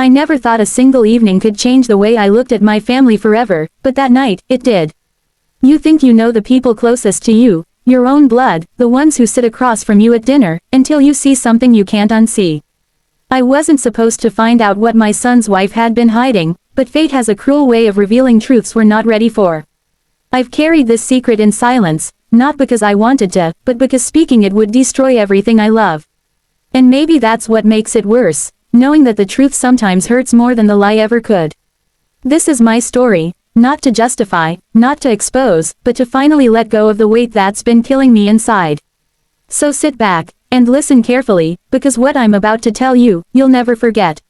I never thought a single evening could change the way I looked at my family forever, but that night, it did. You think you know the people closest to you, your own blood, the ones who sit across from you at dinner, until you see something you can't unsee. I wasn't supposed to find out what my son's wife had been hiding, but fate has a cruel way of revealing truths we're not ready for. I've carried this secret in silence, not because I wanted to, but because speaking it would destroy everything I love. And maybe that's what makes it worse, knowing that the truth sometimes hurts more than the lie ever could. This is my story, not to justify, not to expose, but to finally let go of the weight that's been killing me inside. So sit back, and listen carefully, because what I'm about to tell you, you'll never forget.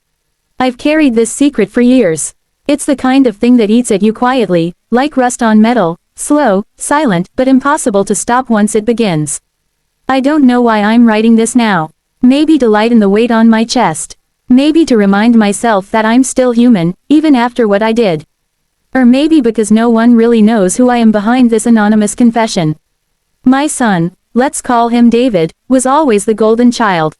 I've carried this secret for years. It's the kind of thing that eats at you quietly, like rust on metal, slow, silent, but impossible to stop once it begins. I don't know why I'm writing this now. Maybe to lighten the weight on my chest. Maybe to remind myself that I'm still human, even after what I did. Or maybe because no one really knows who I am behind this anonymous confession. My son, let's call him David, was always the golden child.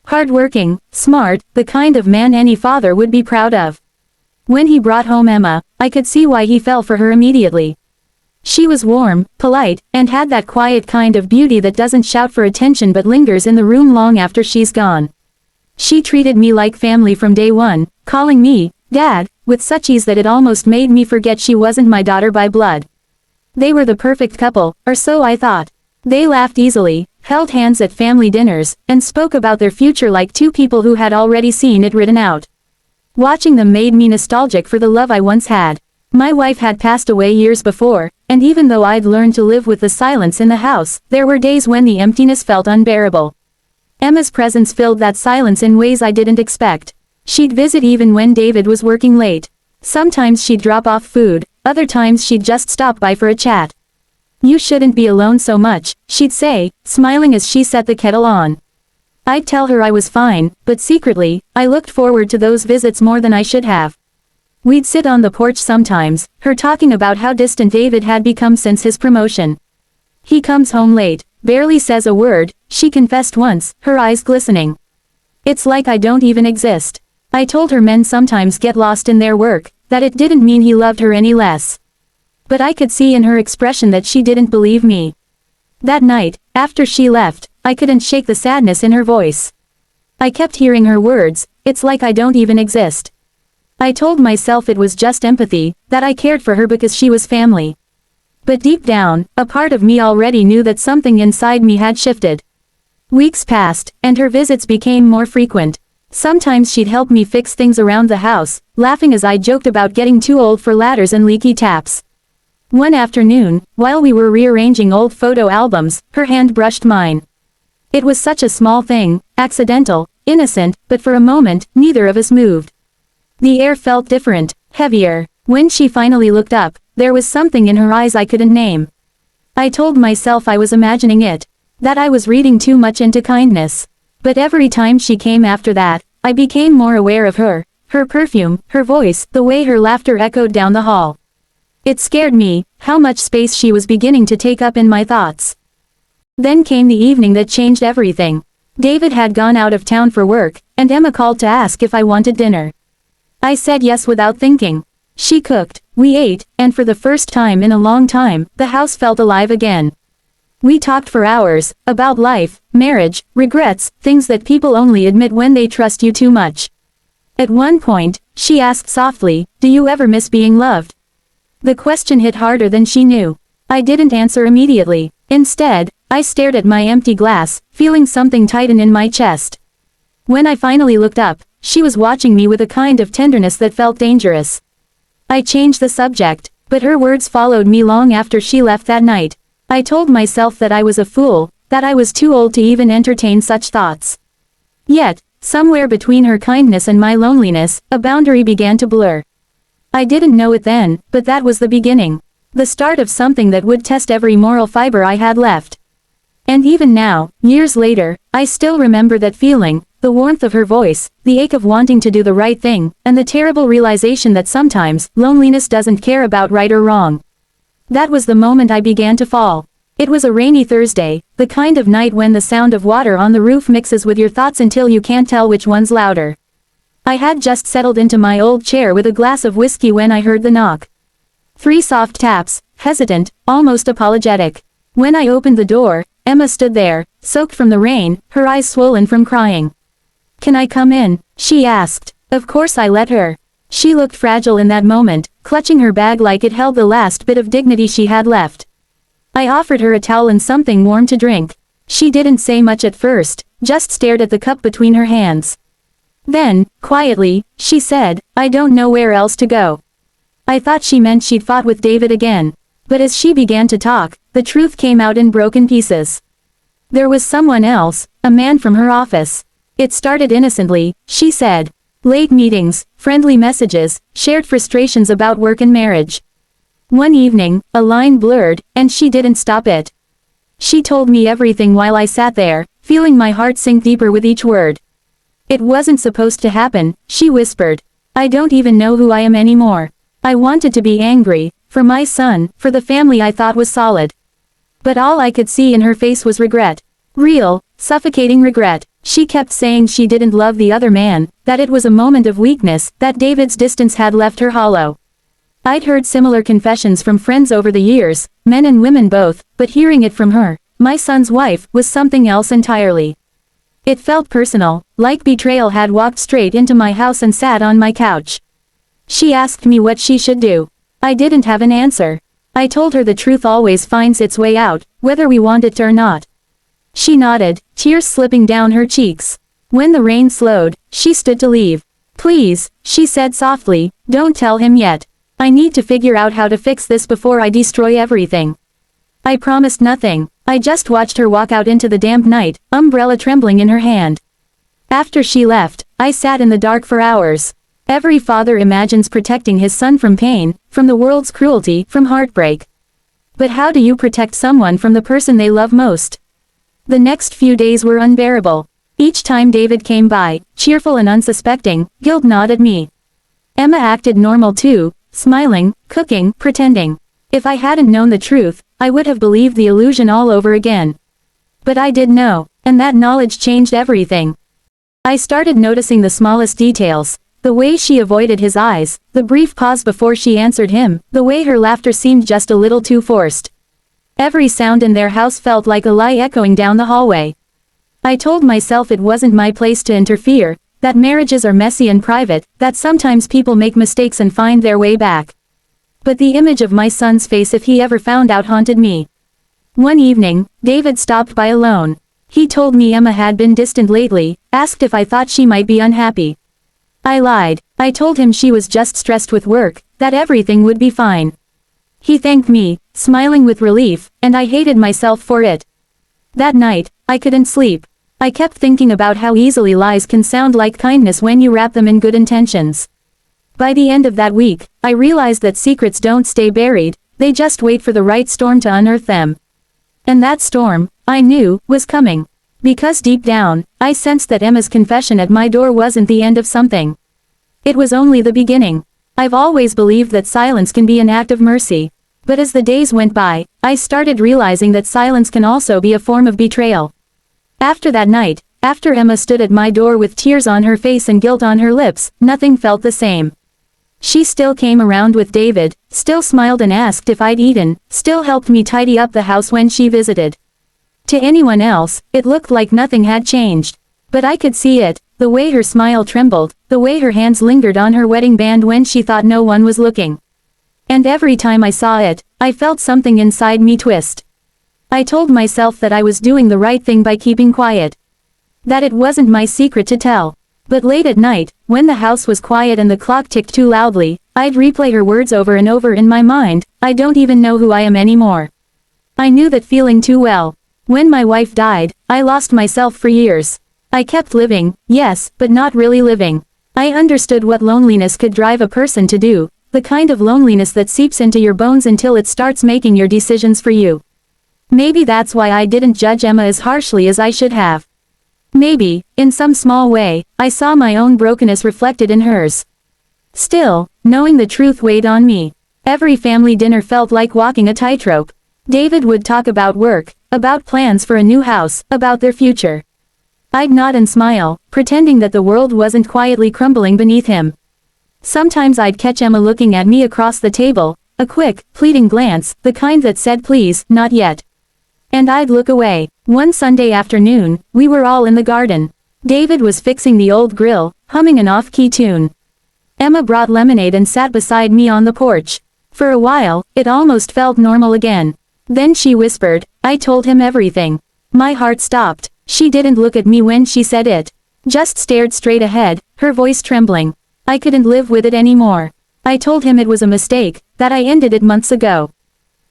Hardworking, smart, the kind of man any father would be proud of. When he brought home Emma, I could see why he fell for her immediately. She was warm, polite, and had that quiet kind of beauty that doesn't shout for attention but lingers in the room long after she's gone. She treated me like family from day one, calling me, Dad, with such ease that it almost made me forget she wasn't my daughter by blood. They were the perfect couple, or so I thought. They laughed easily, held hands at family dinners, and spoke about their future like two people who had already seen it written out. Watching them made me nostalgic for the love I once had. My wife had passed away years before, and even though I'd learned to live with the silence in the house, there were days when the emptiness felt unbearable. Emma's presence filled that silence in ways I didn't expect. She'd visit even when David was working late. Sometimes she'd drop off food, other times she'd just stop by for a chat. You shouldn't be alone so much, she'd say, smiling as she set the kettle on. I'd tell her I was fine, but secretly, I looked forward to those visits more than I should have. We'd sit on the porch sometimes, her talking about how distant David had become since his promotion. He comes home late, barely says a word, she confessed once, her eyes glistening. It's like I don't even exist. I told her men sometimes get lost in their work, that it didn't mean he loved her any less. But I could see in her expression that she didn't believe me. That night, after she left, I couldn't shake the sadness in her voice. I kept hearing her words, it's like I don't even exist. I told myself it was just empathy, that I cared for her because she was family. But deep down, a part of me already knew that something inside me had shifted. Weeks passed, and her visits became more frequent. Sometimes she'd help me fix things around the house, laughing as I joked about getting too old for ladders and leaky taps. One afternoon, while we were rearranging old photo albums, her hand brushed mine. It was such a small thing, accidental, innocent, but for a moment, neither of us moved. The air felt different, heavier. When she finally looked up, there was something in her eyes I couldn't name. I told myself I was imagining it, that I was reading too much into kindness. But every time she came after that, I became more aware of her perfume, her voice, the way her laughter echoed down the hall. It scared me, how much space she was beginning to take up in my thoughts. Then came the evening that changed everything. David had gone out of town for work, and Emma called to ask if I wanted dinner. I said yes without thinking. She cooked, we ate, and for the first time in a long time, the house felt alive again. We talked for hours, about life, marriage, regrets, things that people only admit when they trust you too much. At one point, she asked softly, "Do you ever miss being loved?" The question hit harder than she knew. I didn't answer immediately. Instead, I stared at my empty glass, feeling something tighten in my chest. When I finally looked up, she was watching me with a kind of tenderness that felt dangerous. I changed the subject, but her words followed me long after she left that night. I told myself that I was a fool, that I was too old to even entertain such thoughts. Yet, somewhere between her kindness and my loneliness, a boundary began to blur. I didn't know it then, but that was the beginning. The start of something that would test every moral fiber I had left. And even now, years later, I still remember that feeling, the warmth of her voice, the ache of wanting to do the right thing, and the terrible realization that sometimes, loneliness doesn't care about right or wrong. That was the moment I began to fall. It was a rainy Thursday, the kind of night when the sound of water on the roof mixes with your thoughts until you can't tell which one's louder. I had just settled into my old chair with a glass of whiskey when I heard the knock. 3 soft taps, hesitant, almost apologetic. When I opened the door, Emma stood there, soaked from the rain, her eyes swollen from crying. "Can I come in?" she asked. Of course I let her. She looked fragile in that moment, clutching her bag like it held the last bit of dignity she had left. I offered her a towel and something warm to drink. She didn't say much at first, just stared at the cup between her hands. Then, quietly, she said, "I don't know where else to go." I thought she meant she'd fought with David again. But as she began to talk, the truth came out in broken pieces. There was someone else, a man from her office. It started innocently, she said. Late meetings, friendly messages, shared frustrations about work and marriage. One evening, a line blurred, and she didn't stop it. She told me everything while I sat there, feeling my heart sink deeper with each word. "It wasn't supposed to happen," she whispered. "I don't even know who I am anymore. I wanted to be angry, for my son, for the family I thought was solid. But all I could see in her face was regret. Real, suffocating regret. She kept saying she didn't love the other man, that it was a moment of weakness, that David's distance had left her hollow. I'd heard similar confessions from friends over the years, men and women both, but hearing it from her, my son's wife, was something else entirely. It felt personal, like betrayal had walked straight into my house and sat on my couch. She asked me what she should do. I didn't have an answer. I told her the truth always finds its way out, whether we want it or not. She nodded, tears slipping down her cheeks. When the rain slowed, she stood to leave. "Please," she said softly, "don't tell him yet. I need to figure out how to fix this before I destroy everything." I promised nothing. I just watched her walk out into the damp night, umbrella trembling in her hand. After she left, I sat in the dark for hours. Every father imagines protecting his son from pain, from the world's cruelty, from heartbreak. But how do you protect someone from the person they love most? The next few days were unbearable. Each time David came by, cheerful and unsuspecting, guilt gnawed at me. Emma acted normal too, smiling, cooking, pretending. If I hadn't known the truth, I would have believed the illusion all over again. But I did know, and that knowledge changed everything. I started noticing the smallest details. The way she avoided his eyes, the brief pause before she answered him, the way her laughter seemed just a little too forced. Every sound in their house felt like a lie echoing down the hallway. I told myself it wasn't my place to interfere, that marriages are messy and private, that sometimes people make mistakes and find their way back. But the image of my son's face if he ever found out haunted me. One evening, David stopped by alone. He told me Emma had been distant lately, asked if I thought she might be unhappy. I lied. I told him she was just stressed with work, that everything would be fine. He thanked me, smiling with relief, and I hated myself for it. That night, I couldn't sleep. I kept thinking about how easily lies can sound like kindness when you wrap them in good intentions. By the end of that week, I realized that secrets don't stay buried, they just wait for the right storm to unearth them. And that storm, I knew, was coming. Because deep down, I sensed that Emma's confession at my door wasn't the end of something. It was only the beginning. I've always believed that silence can be an act of mercy. But as the days went by, I started realizing that silence can also be a form of betrayal. After that night, after Emma stood at my door with tears on her face and guilt on her lips, nothing felt the same. She still came around with David, still smiled and asked if I'd eaten, still helped me tidy up the house when she visited. To anyone else, it looked like nothing had changed. But I could see it, the way her smile trembled, the way her hands lingered on her wedding band when she thought no one was looking. And every time I saw it, I felt something inside me twist. I told myself that I was doing the right thing by keeping quiet. That it wasn't my secret to tell. But late at night, when the house was quiet and the clock ticked too loudly, I'd replay her words over and over in my mind, "I don't even know who I am anymore." I knew that feeling too well. When my wife died, I lost myself for years. I kept living, yes, but not really living. I understood what loneliness could drive a person to do, the kind of loneliness that seeps into your bones until it starts making your decisions for you. Maybe that's why I didn't judge Emma as harshly as I should have. Maybe, in some small way, I saw my own brokenness reflected in hers. Still, knowing the truth weighed on me. Every family dinner felt like walking a tightrope. David would talk about work, about plans for a new house, about their future. I'd nod and smile, pretending that the world wasn't quietly crumbling beneath him. Sometimes I'd catch Emma looking at me across the table, a quick, pleading glance, the kind that said please, not yet. And I'd look away. One Sunday afternoon, we were all in the garden. David was fixing the old grill, humming an off-key tune. Emma brought lemonade and sat beside me on the porch. For a while, it almost felt normal again. Then she whispered, I told him everything. My heart stopped. She didn't look at me when she said it. Just stared straight ahead, her voice trembling. I couldn't live with it anymore. I told him it was a mistake, that I ended it months ago.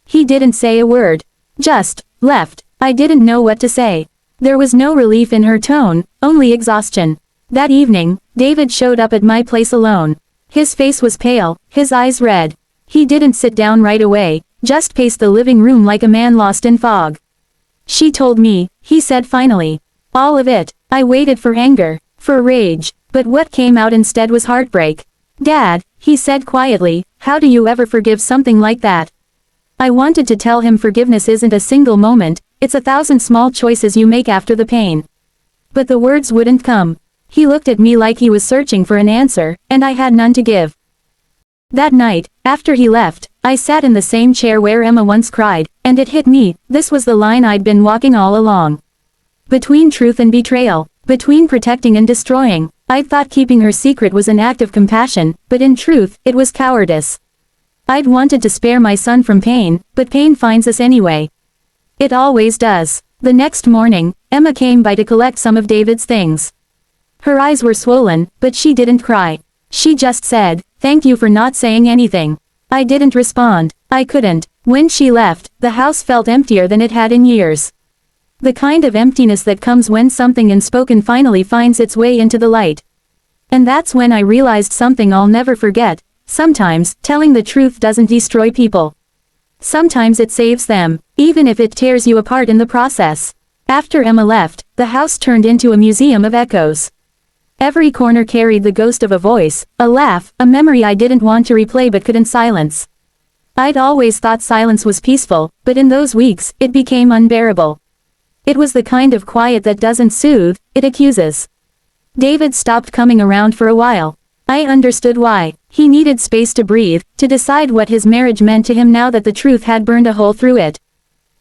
He didn't say a word. Just left. I didn't know what to say. There was no relief in her tone, only exhaustion. That evening, David showed up at my place alone. His face was pale, his eyes red. He didn't sit down right away, just paced the living room like a man lost in fog. She told me, he said finally. All of it. I waited for anger, for rage, but what came out instead was heartbreak. Dad, he said quietly, how do you ever forgive something like that? I wanted to tell him forgiveness isn't a single moment, it's 1,000 small choices you make after the pain. But the words wouldn't come. He looked at me like he was searching for an answer, and I had none to give. That night, after he left, I sat in the same chair where Emma once cried, and it hit me, this was the line I'd been walking all along. Between truth and betrayal, between protecting and destroying, I'd thought keeping her secret was an act of compassion, but in truth, it was cowardice. I'd wanted to spare my son from pain, but pain finds us anyway. It always does. The next morning, Emma came by to collect some of David's things. Her eyes were swollen, but she didn't cry. She just said, thank you for not saying anything. I didn't respond. I couldn't. When she left, the house felt emptier than it had in years. The kind of emptiness that comes when something unspoken finally finds its way into the light. And that's when I realized something I'll never forget. Sometimes, telling the truth doesn't destroy people. Sometimes it saves them, even if it tears you apart in the process. After Emma left, the house turned into a museum of echoes. Every corner carried the ghost of a voice, a laugh, a memory I didn't want to replay but couldn't silence. I'd always thought silence was peaceful, but in those weeks, it became unbearable. It was the kind of quiet that doesn't soothe, it accuses. David stopped coming around for a while. I understood why. He needed space to breathe, to decide what his marriage meant to him now that the truth had burned a hole through it.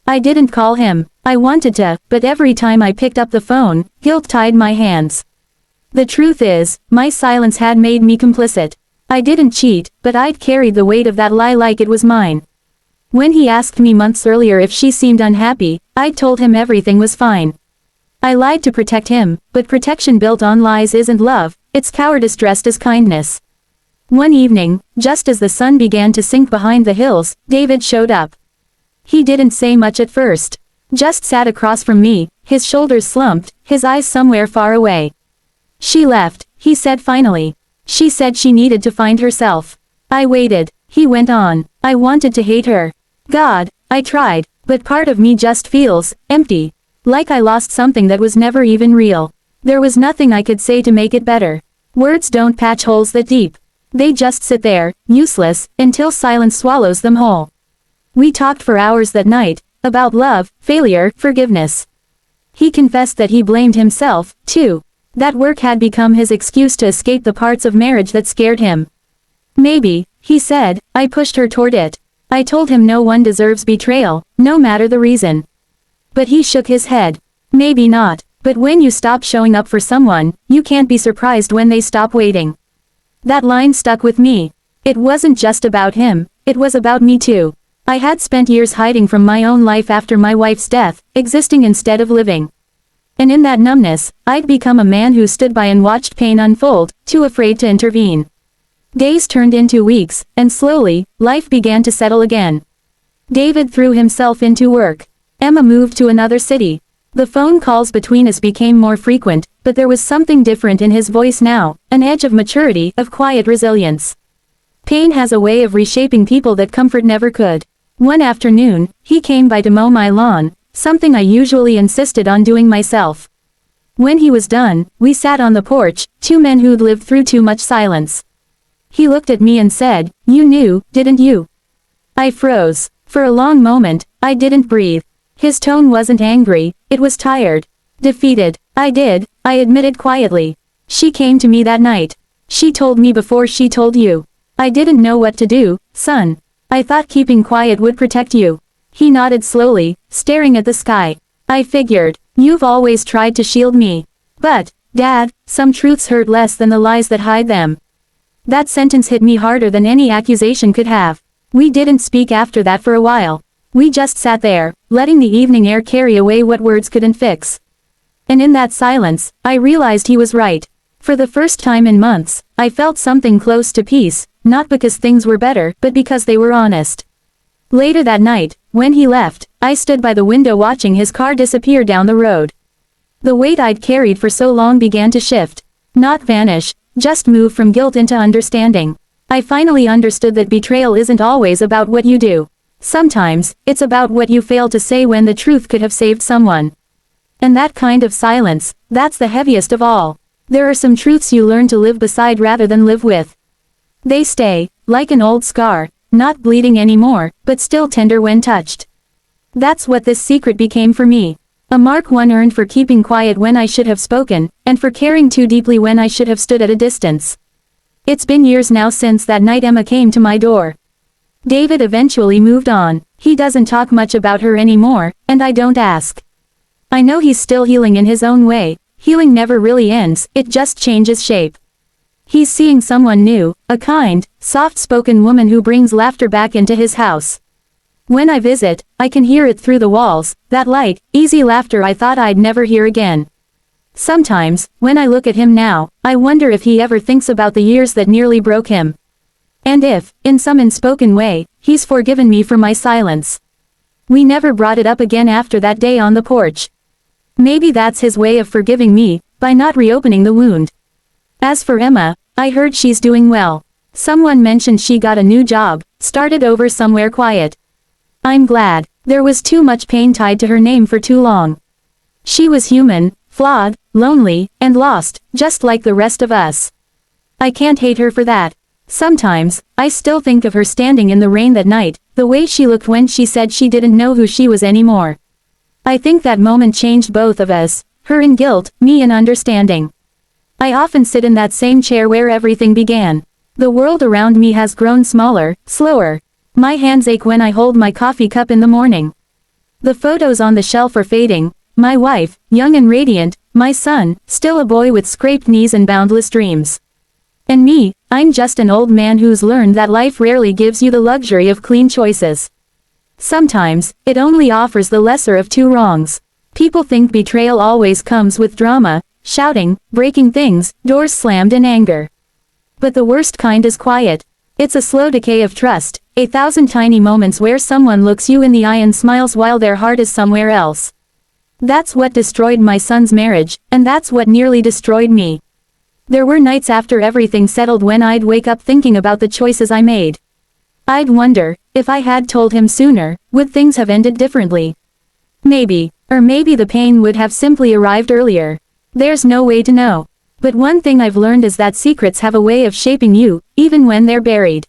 I didn't call him. I wanted to, but every time I picked up the phone, guilt tied my hands. The truth is, my silence had made me complicit. I didn't cheat, but I'd carried the weight of that lie like it was mine. When he asked me months earlier if she seemed unhappy, I'd told him everything was fine. I lied to protect him, but protection built on lies isn't love, it's cowardice dressed as kindness. One evening, just as the sun began to sink behind the hills, David showed up. He didn't say much at first. Just sat across from me, his shoulders slumped, his eyes somewhere far away. She left, he said finally. She said she needed to find herself. I waited. He went on. I wanted to hate her. God, I tried, but part of me just feels empty. Like I lost something that was never even real. There was nothing I could say to make it better. Words don't patch holes that deep. They just sit there, useless, until silence swallows them whole. We talked for hours that night, about love, failure, forgiveness. He confessed that he blamed himself, too. That work had become his excuse to escape the parts of marriage that scared him. Maybe, he said, I pushed her toward it. I told him no one deserves betrayal, no matter the reason. But he shook his head. Maybe not, but when you stop showing up for someone, you can't be surprised when they stop waiting. That line stuck with me. It wasn't just about him, it was about me too. I had spent years hiding from my own life after my wife's death, existing instead of living. And in that numbness, I'd become a man who stood by and watched pain unfold, too afraid to intervene. Days turned into weeks, and slowly, life began to settle again. David threw himself into work. Emma moved to another city. The phone calls between us became more frequent, but there was something different in his voice now, an edge of maturity, of quiet resilience. Pain has a way of reshaping people that comfort never could. One afternoon, he came by to mow my lawn, something I usually insisted on doing myself. When he was done, we sat on the porch, two men who'd lived through too much silence. He looked at me and said, "You knew, didn't you?" I froze. For a long moment, I didn't breathe. His tone wasn't angry, it was tired. Defeated. I did, I admitted quietly. She came to me that night. She told me before she told you. I didn't know what to do, son. I thought keeping quiet would protect you. He nodded slowly, staring at the sky. I figured, you've always tried to shield me. But, Dad, some truths hurt less than the lies that hide them. That sentence hit me harder than any accusation could have. We didn't speak after that for a while. We just sat there, letting the evening air carry away what words couldn't fix. And in that silence, I realized he was right. For the first time in months, I felt something close to peace, not because things were better, but because they were honest. Later that night, when he left, I stood by the window watching his car disappear down the road. The weight I'd carried for so long began to shift. Not vanish, just move from guilt into understanding. I finally understood that betrayal isn't always about what you do. Sometimes, it's about what you fail to say when the truth could have saved someone. And that kind of silence, that's the heaviest of all. There are some truths you learn to live beside rather than live with. They stay, like an old scar, not bleeding anymore, but still tender when touched. That's what this secret became for me. A mark one earned for keeping quiet when I should have spoken, and for caring too deeply when I should have stood at a distance. It's been years now since that night Emma came to my door. David eventually moved on. He doesn't talk much about her anymore, and I don't ask. I know he's still healing in his own way. Healing never really ends, it just changes shape. He's seeing someone new, a kind, soft-spoken woman who brings laughter back into his house. When I visit, I can hear it through the walls, that light, easy laughter I thought I'd never hear again. Sometimes, when I look at him now, I wonder if he ever thinks about the years that nearly broke him. And if, in some unspoken way, he's forgiven me for my silence. We never brought it up again after that day on the porch. Maybe that's his way of forgiving me, by not reopening the wound. As for Emma, I heard she's doing well. Someone mentioned she got a new job, started over somewhere quiet. I'm glad. There was too much pain tied to her name for too long. She was human, flawed, lonely, and lost, just like the rest of us. I can't hate her for that. Sometimes, I still think of her standing in the rain that night, the way she looked when she said she didn't know who she was anymore. I think that moment changed both of us, her in guilt, me in understanding. I often sit in that same chair where everything began. The world around me has grown smaller, slower. My hands ache when I hold my coffee cup in the morning. The photos on the shelf are fading, my wife, young and radiant, my son, still a boy with scraped knees and boundless dreams. And me, I'm just an old man who's learned that life rarely gives you the luxury of clean choices. Sometimes, it only offers the lesser of two wrongs. People think betrayal always comes with drama, shouting, breaking things, doors slammed and anger. But the worst kind is quiet. It's a slow decay of trust, 1,000 tiny moments where someone looks you in the eye and smiles while their heart is somewhere else. That's what destroyed my son's marriage, and that's what nearly destroyed me. There were nights after everything settled when I'd wake up thinking about the choices I made. I'd wonder, if I had told him sooner, would things have ended differently? Maybe, or maybe the pain would have simply arrived earlier. There's no way to know. But one thing I've learned is that secrets have a way of shaping you, even when they're buried.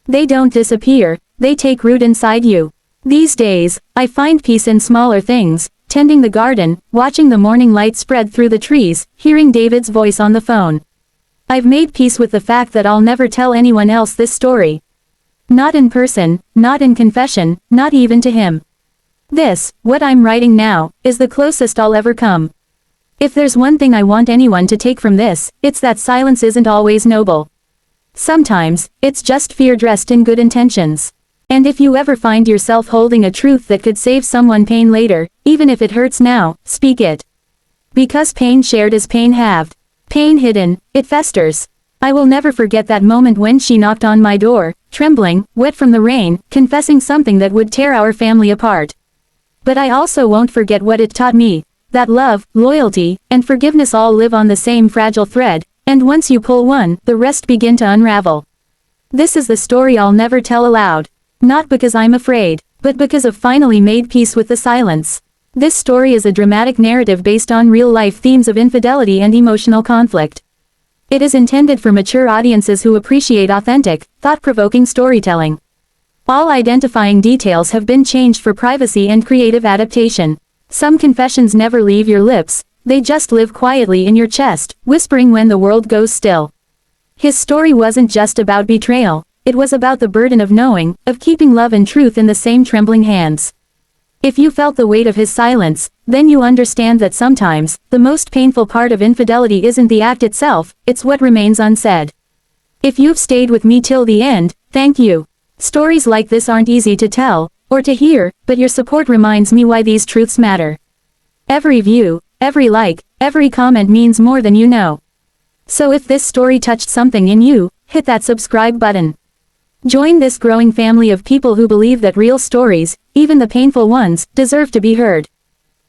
They don't disappear, they take root inside you. These days, I find peace in smaller things, tending the garden, watching the morning light spread through the trees, hearing David's voice on the phone. I've made peace with the fact that I'll never tell anyone else this story. Not in person, not in confession, not even to him. This, what I'm writing now, is the closest I'll ever come. If there's one thing I want anyone to take from this, it's that silence isn't always noble. Sometimes, it's just fear dressed in good intentions. And if you ever find yourself holding a truth that could save someone pain later, even if it hurts now, speak it. Because pain shared is pain halved. Pain hidden, it festers. I will never forget that moment when she knocked on my door, trembling, wet from the rain, confessing something that would tear our family apart. But I also won't forget what it taught me. That love, loyalty, and forgiveness all live on the same fragile thread, and once you pull one, the rest begin to unravel. This is the story I'll never tell aloud. Not because I'm afraid, but because I've finally made peace with the silence. This story is a dramatic narrative based on real-life themes of infidelity and emotional conflict. It is intended for mature audiences who appreciate authentic, thought-provoking storytelling. All identifying details have been changed for privacy and creative adaptation. Some confessions never leave your lips, they just live quietly in your chest, whispering when the world goes still. His story wasn't just about betrayal, it was about the burden of knowing, of keeping love and truth in the same trembling hands. If you felt the weight of his silence, then you understand that sometimes, the most painful part of infidelity isn't the act itself, it's what remains unsaid. If you've stayed with me till the end, thank you. Stories like this aren't easy to tell, or to hear, but your support reminds me why these truths matter. Every view, every like, every comment means more than you know. So if this story touched something in you, hit that subscribe button. Join this growing family of people who believe that real stories, even the painful ones, deserve to be heard.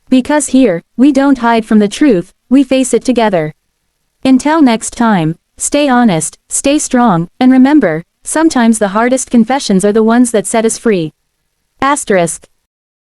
Because here, we don't hide from the truth, we face it together. Until next time, stay honest, stay strong, and remember, sometimes the hardest confessions are the ones that set us free. Asterisk.